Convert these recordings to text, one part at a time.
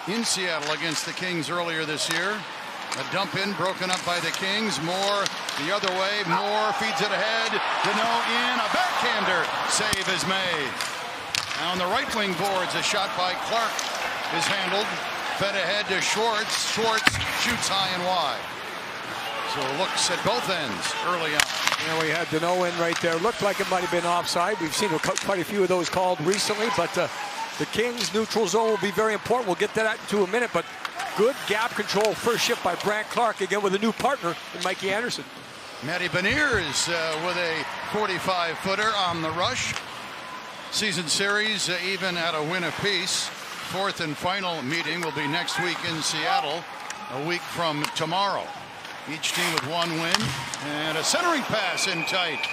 in Seattle against the Kings earlier this year. A dump in broken up by the Kings. Moore the other way. Moore feeds it ahead. Danault in. A backhander. Save is made. Now on the right wing boards, a shot by Clark is handled. Fed ahead to Schwartz. Schwartz shoots high and wide. So looks at both ends early on. Yeah, we had Danault in right there. Looked like it might have been offside. We've seen quite a few of those called recently, but the Kings' neutral zone will be very important. We'll get to that in a minute, but good gap control. First shift by Brandt Clarke, again with a new partner in Mikey Anderson. Matty Beniers with a 45-footer on the rush. Season series even at a win apiece. Fourth and final meeting will be next week in Seattle, a week from tomorrow. Each team with one win, and a centering pass in tight.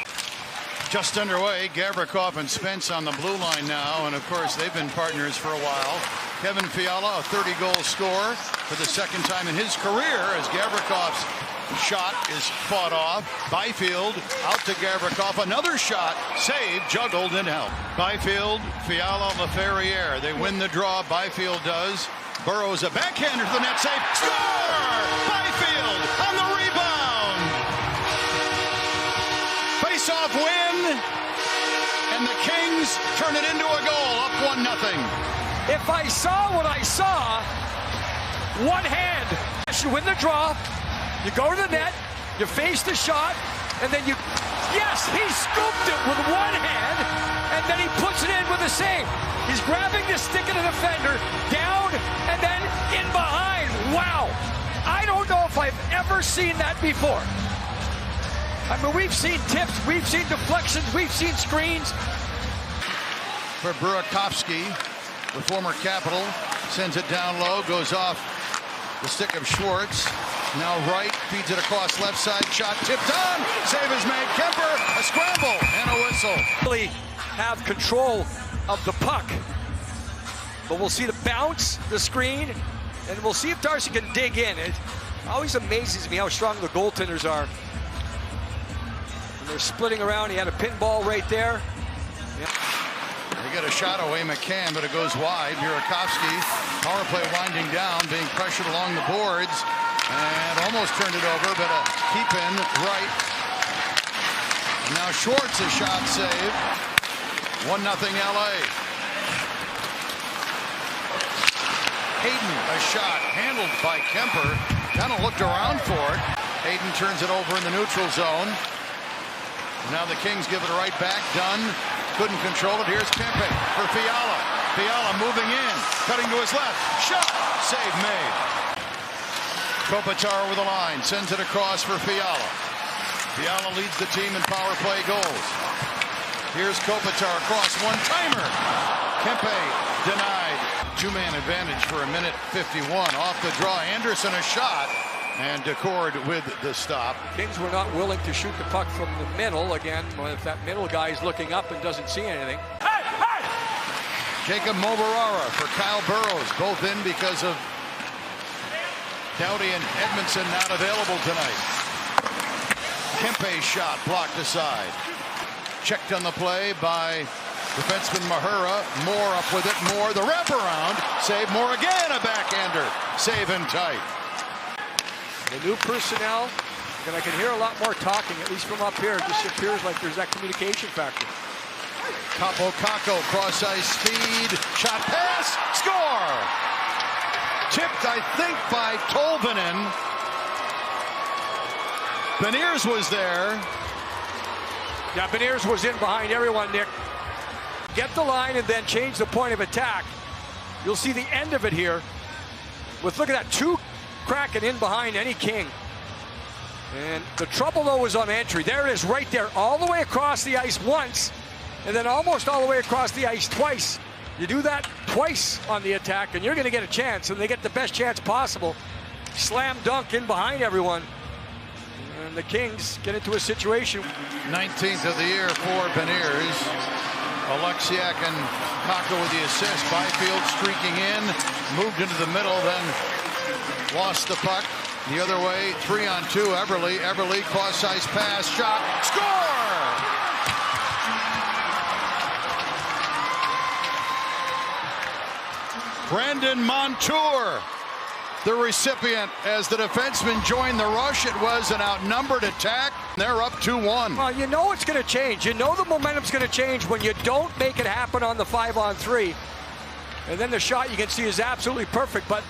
Just underway, Gavrikov and Spence on the blue line now, and of course they've been partners for a while. Kevin Fiala, a 30-goal scorer for the second time in his career, as Gavrikov's shot is fought off. Byfield out to Gavrikov, another shot, saved, juggled, and held. Byfield, Fiala, Laferriere, they win the draw, Byfield does. Burrows a backhander to the net, save, score! Byfield on the rebound! Face-off win, and the Kings turn it into a goal, up 1-0. If I saw what I saw, one hand, you win the draw, you go to the net, you face the shot, and then yes, he scooped it with one hand, and then he puts it in with a save. He's grabbing the stick of the defender, down, and then in behind. Wow. I don't know if I've ever seen that before. I mean, we've seen tips, we've seen deflections, we've seen screens. For Burakovsky, the former Capital, sends it down low, goes off the stick of Schwartz. Now right, feeds it across left side, shot tipped on, save is made. Kemper, a scramble, and a whistle. Really have control of the puck. But we'll see the bounce, the screen, and we'll see if Darcy can dig in. It always amazes me how strong the goaltenders are. And they're splitting around. He had a pinball right there. Yeah. They get a shot away, McCann, but it goes wide. Burakovsky, power play winding down, being pressured along the boards, and almost turned it over, but a keep in right. Now Schwartz, a shot save. 1-0 LA. Hayden, a shot handled by Kemper. Kind of looked around for it. Hayden turns it over in the neutral zone. Now the Kings give it right back. Dunn couldn't control it. Here's Kempe for Fiala. Fiala moving in, cutting to his left. Shot, save made. Kopitar with a line, sends it across for Fiala. Fiala leads the team in power play goals. Here's Kopitar across, one-timer. Kempe denied. Two-man advantage for a minute 51. Off the draw, Anderson a shot, and Decord with the stop. Kings were not willing to shoot the puck from the middle. Again, if that middle guy is looking up and doesn't see anything. Hey, hey! Jacob Moverara for Kyle Burrows, both in because of Doughty and Edmondson not available tonight. Kempe's shot blocked aside. Checked on the play by defenseman Mahura. Moore up with it. Moore the wraparound. Save. Moore again. A backhander. Save in tight. The new personnel, and I can hear a lot more talking, at least from up here. It just appears like there's that communication factor. Capo Kakko, cross-ice speed. Shot pass. Score! Tipped, I think, by Tolvanen. Beniers was there. Yeah, Beniers was in behind everyone, Nick. Get the line and then change the point of attack. You'll see the end of it here. With, look at that, two Kraken in behind any King. And the trouble, though, was on entry. There it is right there, all the way across the ice once, and then almost all the way across the ice twice. You do that twice on the attack, and you're going to get a chance, and they get the best chance possible. Slam dunk in behind everyone. And the Kings get into a situation. 19th of the year for Beniers. Alexiak and Kakko with the assist. Byfield streaking in, moved into the middle, then lost the puck. The other way, 3-on-2, Everly. Everly, cross-ice pass, shot, score! Brandon Montour, the recipient. As the defenseman joined the rush, it was an outnumbered attack. They're up 2-1. Well, you know it's going to change. You know the momentum's going to change when you don't make it happen on the 5-on-3. And then the shot you can see is absolutely perfect. But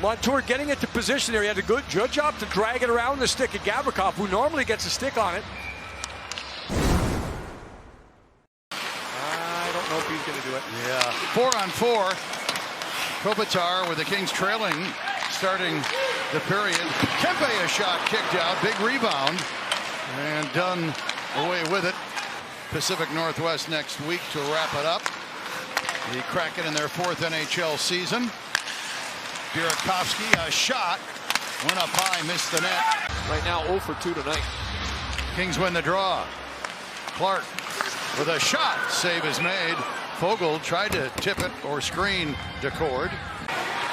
Montour getting into position there. He had a good job to drag it around the stick of Gavrikov, who normally gets a stick on it. I don't know if he's going to do it. Yeah. 4-on-4. Kopitar with the Kings trailing, starting the period. Kempe a shot kicked out, big rebound, and done away with it. Pacific Northwest next week to wrap it up. The Kraken in their 4th NHL season. Burakovsky, a shot, went up high, missed the net. Right now 0 for 2 tonight. Kings win the draw. Clark with a shot, save is made. Fogle tried to tip it or screen Decord.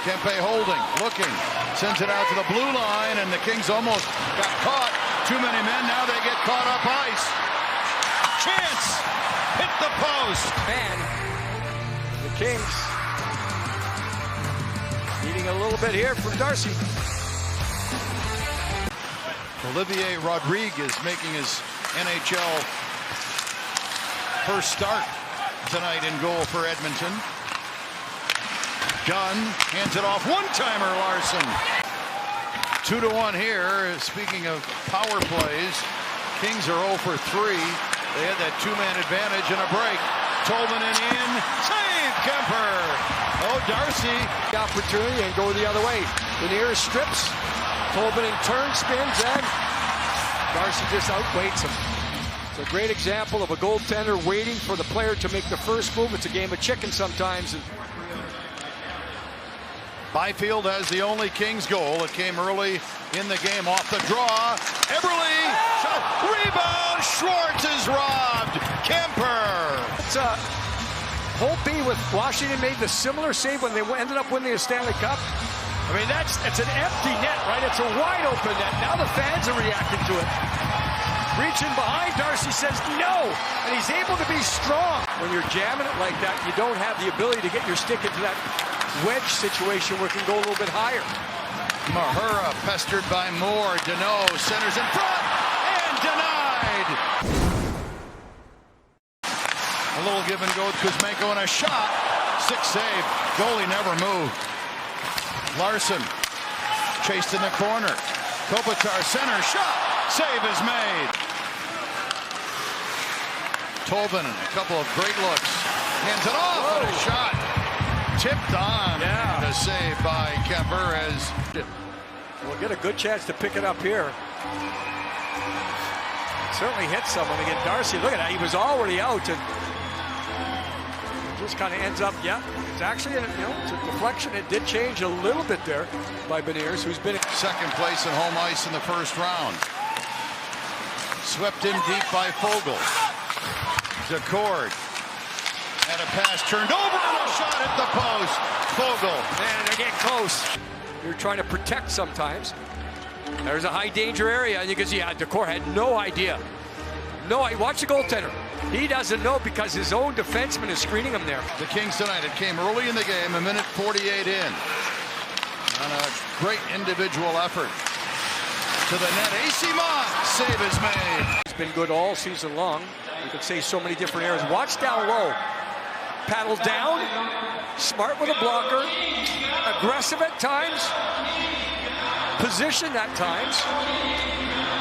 Kempe holding, looking, sends it out to the blue line, and the Kings almost got caught. Too many men, now they get caught up ice. Chance, hit the post. Man, the Kings needing a little bit here from Darcy. Olivier Rodriguez making his NHL first start tonight in goal for Edmonton. Gunn hands it off, one-timer Larson. 2-1 here. Speaking of power plays, Kings are 0 for 3. They had that two-man advantage and a break. Tolvanen in, save Kemper. Oh, Darcy. The opportunity and go the other way. Beniers strips, Tolvanen turns, spins, and Darcy just outweights him. It's a great example of a goaltender waiting for the player to make the first move. It's a game of chicken sometimes. Byfield has the only Kings goal. It came early in the game off the draw. Eberle, shot, rebound, Schwartz is robbed. Kemper. It's Holtby with Washington made the similar save when they ended up winning the Stanley Cup. I mean, it's an empty net, right? It's a wide open net. Now the fans are reacting to it. Reaching behind, Darcy says no, and he's able to be strong. When you're jamming it like that, you don't have the ability to get your stick into that wedge situation where it can go a little bit higher. Mahura pestered by Moore. Deneau centers in front and denied. A little give and go with Kuzmenko and a shot. 6 save. Goalie never moved. Larson chased in the corner. Kopitar center shot. Save is made. Tolvanen, a couple of great looks. Hands it off and a shot. Tipped on. Yeah. And a save by Kemper as We'll get a good chance to pick it up here. Certainly hit someone. Again, Darcy, look at that. He was already out, and it just kind of ends up, yeah. It's actually, it's a deflection. It did change a little bit there by Beniers, who's been second place in home ice in the first round. Swept in deep by Fogle. Decord. And a pass turned over and a shot at the post. Fogle. Man, they're getting close. You're trying to protect sometimes. There's a high danger area, and you can see, Decord had no idea. Watch the goaltender. He doesn't know because his own defenseman is screening him there. The Kings tonight, it came early in the game, a minute 48 in. On a great individual effort. To the net, AC Mont, save is made. He's been good all season long. You could say so many different areas. Watch down low. Paddle down, smart with a blocker, aggressive at times, positioned at times,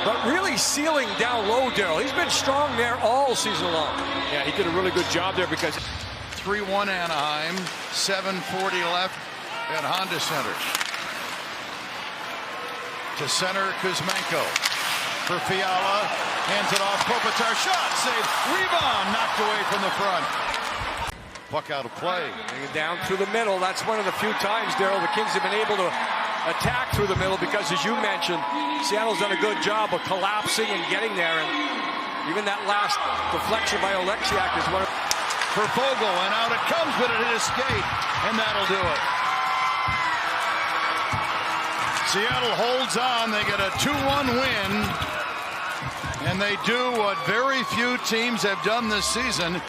but really sealing down low, Daryl. He's been strong there all season long. Yeah, he did a really good job there because 3-1 Anaheim, 7:40 left at Honda Center. To center, Kuzmenko. For Fiala, hands it off, Kopitar, shot, save, rebound, knocked away from the front. Puck out of play. Down through the middle. That's one of the few times, Daryl, the Kings have been able to attack through the middle because, as you mentioned, Seattle's done a good job of collapsing and getting there. And even that last deflection by Oleksiak is one of... For Fogle, and out it comes, but it hit a skate, and that'll do it. Seattle holds on. They get a 2-1 win, and they do what very few teams have done this season.